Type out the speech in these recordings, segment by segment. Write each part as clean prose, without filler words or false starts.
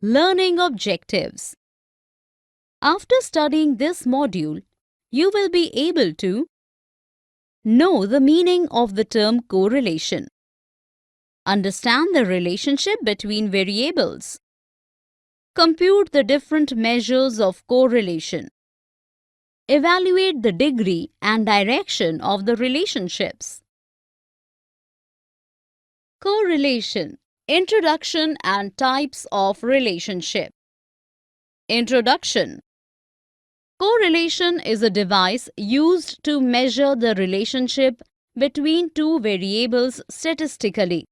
Learning objectives. After studying this module, you will be able to know the meaning of the term correlation, understand the relationship between variables, compute the different measures of correlation, evaluate the degree and direction of the relationships. Correlation. Introduction and types of relationship. Introduction. Correlation is a device used to measure the relationship between two variables statistically.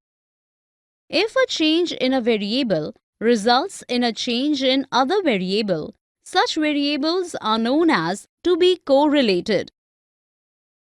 If a change in a variable results in a change in other variable, such variables are known as to be correlated.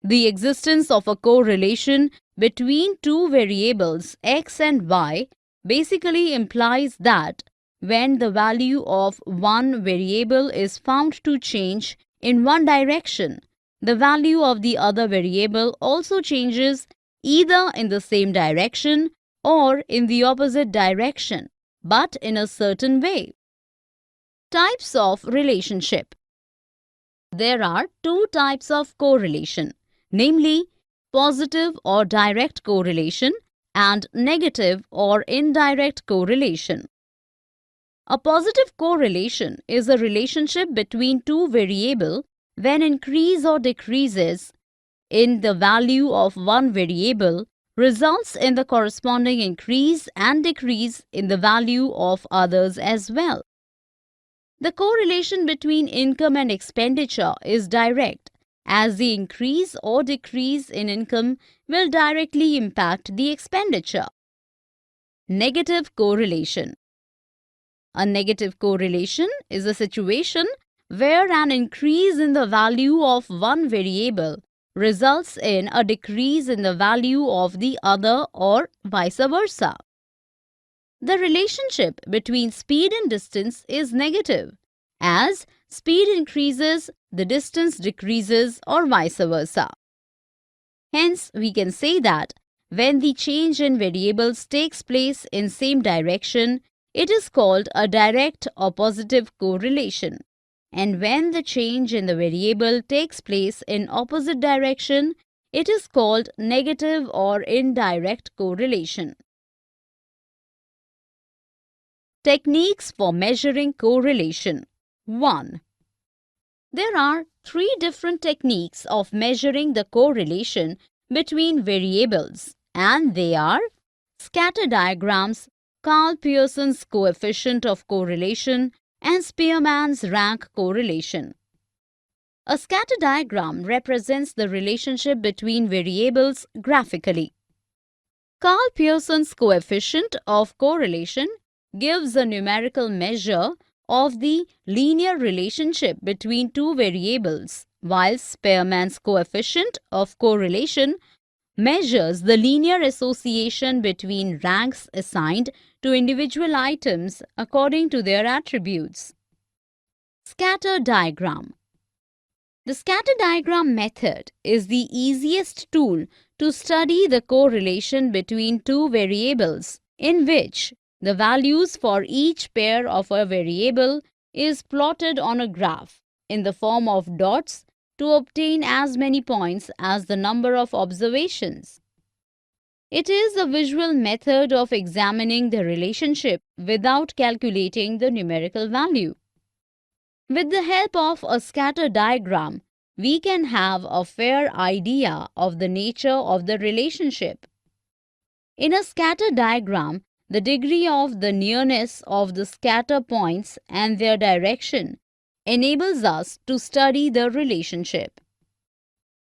The existence of a correlation between two variables x and y basically implies that when the value of one variable is found to change in one direction, the value of the other variable also changes either in the same direction or in the opposite direction, but in a certain way. Types of relationship. There are two types of correlation, namely positive or direct correlation and negative or indirect correlation. A positive correlation is a relationship between two variables when increase or decreases in the value of one variable results in the corresponding increase and decrease in the value of others as well. The correlation between income and expenditure is direct, as the increase or decrease in income will directly impact the expenditure. Negative correlation. A negative correlation is a situation where an increase in the value of one variable results in a decrease in the value of the other or vice versa. The relationship between speed and distance is negative. As speed increases, the distance decreases or vice versa. Hence, we can say that when the change in variables takes place in same direction, it is called a direct or positive correlation. And when the change in the variable takes place in opposite direction, it is called negative or indirect correlation. Techniques for measuring correlation. 1. There are three different techniques of measuring the correlation between variables, and they are scatter diagrams, Karl Pearson's coefficient of correlation, and Spearman's rank correlation. A scatter diagram represents the relationship between variables graphically. Karl Pearson's coefficient of correlation gives a numerical measure of the linear relationship between two variables, while Spearman's coefficient of correlation measures the linear association between ranks assigned to individual items according to their attributes. Scatter diagram. The scatter diagram method is the easiest tool to study the correlation between two variables, in which the values for each pair of a variable is plotted on a graph in the form of dots to obtain as many points as the number of observations. It is a visual method of examining the relationship without calculating the numerical value. With the help of a scatter diagram, we can have a fair idea of the nature of the relationship. In a scatter diagram, the degree of the nearness of the scatter points and their direction enables us to study the relationship.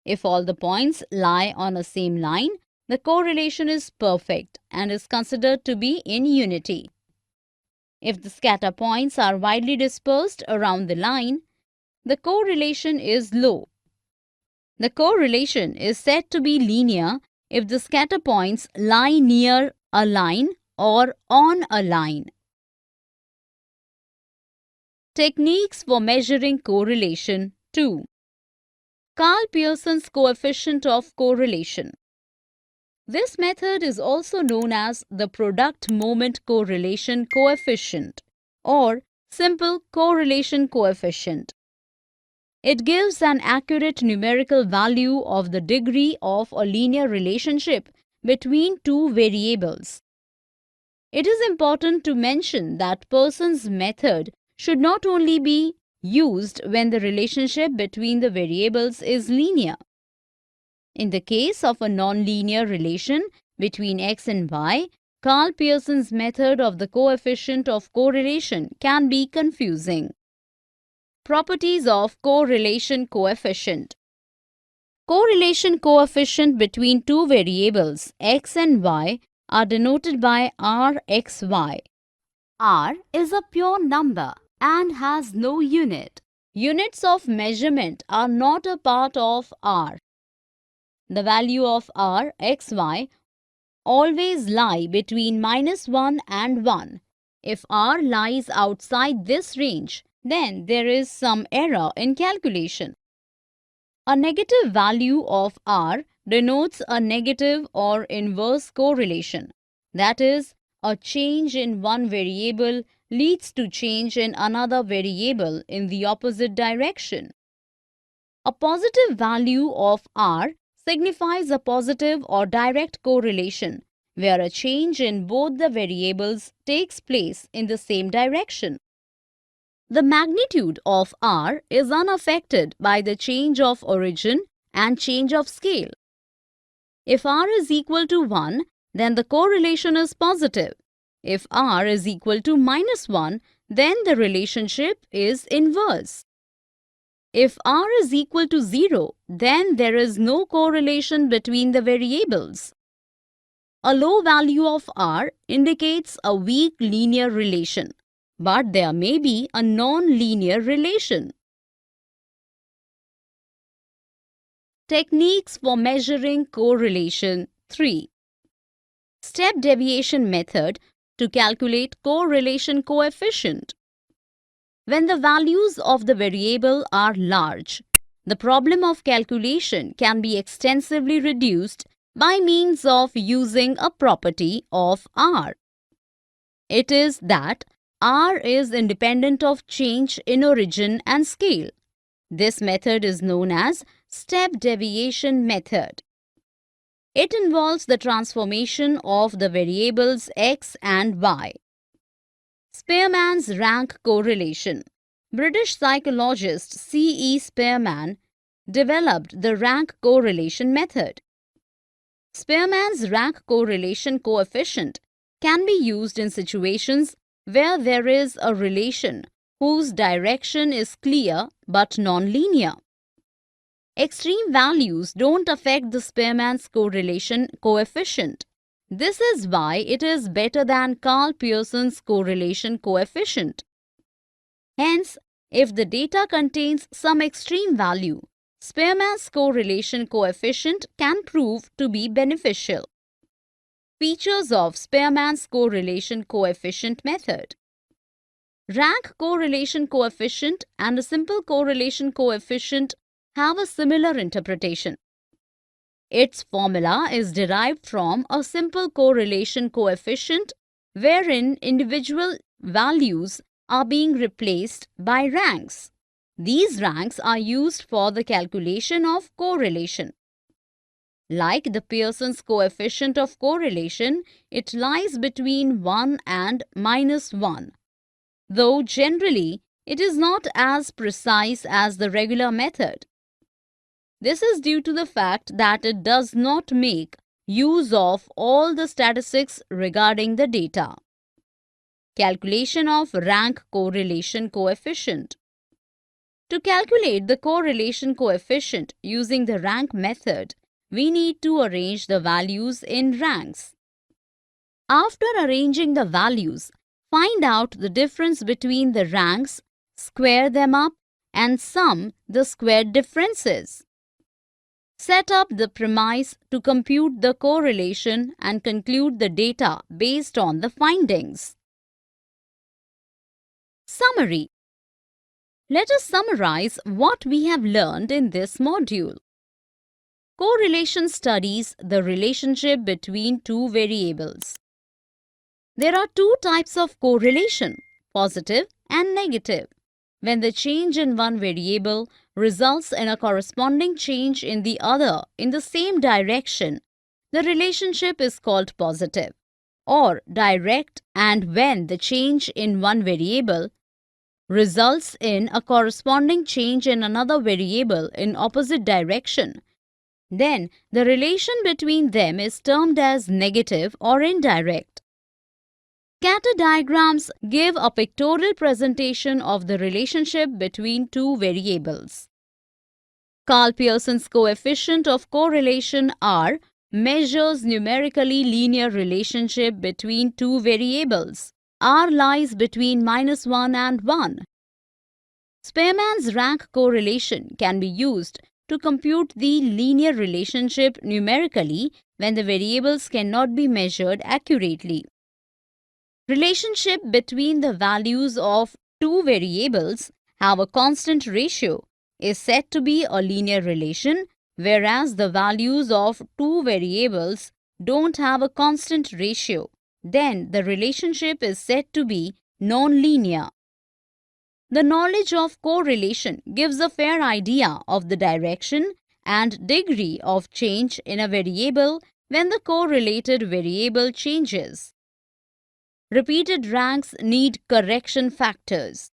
If all the points lie on a same line, the correlation is perfect and is considered to be in unity. If the scatter points are widely dispersed around the line, the correlation is low. The correlation is said to be linear if the scatter points lie near a line or on a line. Techniques for measuring correlation 2. Karl Pearson's coefficient of correlation. This method is also known as the product moment correlation coefficient, or simple correlation coefficient. It gives an accurate numerical value of the degree of a linear relationship between two variables. It is important to mention that Pearson's method should not only be used when the relationship between the variables is linear. In the case of a nonlinear relation between x and y, Karl Pearson's method of the coefficient of correlation can be confusing. Properties of correlation coefficient. Correlation coefficient between two variables x and y are denoted by Rxy. R is a pure number and has no unit. Units of measurement are not a part of R. The value of Rxy always lie between -1 and 1. If R lies outside this range, then there is some error in calculation. A negative value of R denotes a negative or inverse correlation. That is, a change in one variable leads to change in another variable in the opposite direction. A positive value of R signifies a positive or direct correlation, where a change in both the variables takes place in the same direction. The magnitude of R is unaffected by the change of origin and change of scale. If R is equal to 1, then the correlation is positive. If R is equal to -1, then the relationship is inverse. If R is equal to 0, then there is no correlation between the variables. A low value of R indicates a weak linear relation, but there may be a non-linear relation. Techniques for measuring correlation 3. Step deviation method to calculate correlation coefficient. When the values of the variable are large, the problem of calculation can be extensively reduced by means of using a property of R. It is that R is independent of change in origin and scale. This method is known as step deviation method. It involves the transformation of the variables x and y. Spearman's rank correlation. British psychologist C.E. Spearman developed the rank correlation method. Spearman's rank correlation coefficient can be used in situations where there is a relation whose direction is clear but non-linear. Extreme values don't affect the Spearman's correlation coefficient. This is why it is better than Karl Pearson's correlation coefficient. Hence, if the data contains some extreme value, Spearman's correlation coefficient can prove to be beneficial. Features of Spearman's correlation coefficient method. Rank correlation coefficient and a simple correlation coefficient have a similar interpretation. Its formula is derived from a simple correlation coefficient wherein individual values are being replaced by ranks. These ranks are used for the calculation of correlation. Like the Pearson's coefficient of correlation, it lies between 1 and -1. Though generally, it is not as precise as the regular method. This is due to the fact that it does not make use of all the statistics regarding the data. Calculation of rank correlation coefficient. To calculate the correlation coefficient using the rank method, we need to arrange the values in ranks. After arranging the values, find out the difference between the ranks, square them up, and sum the squared differences. Set up the premise to compute the correlation and conclude the data based on the findings. Summary. Let us summarize what we have learned in this module. Correlation studies the relationship between two variables. There are two types of correlation, positive and negative. When the change in one variable results in a corresponding change in the other in the same direction, the relationship is called positive or direct, and when the change in one variable results in a corresponding change in another variable in opposite direction, then the relation between them is termed as negative or indirect. Scatter diagrams give a pictorial presentation of the relationship between two variables. Carl Pearson's coefficient of correlation R measures numerically linear relationship between two variables. R lies between -1 and 1. Spearman's rank correlation can be used to compute the linear relationship numerically when the variables cannot be measured accurately. Relationship between the values of two variables have a constant ratio is said to be a linear relation, whereas the values of two variables don't have a constant ratio. Then the relationship is said to be non-linear. The knowledge of correlation gives a fair idea of the direction and degree of change in a variable when the correlated variable changes. Repeated ranks need correction factors.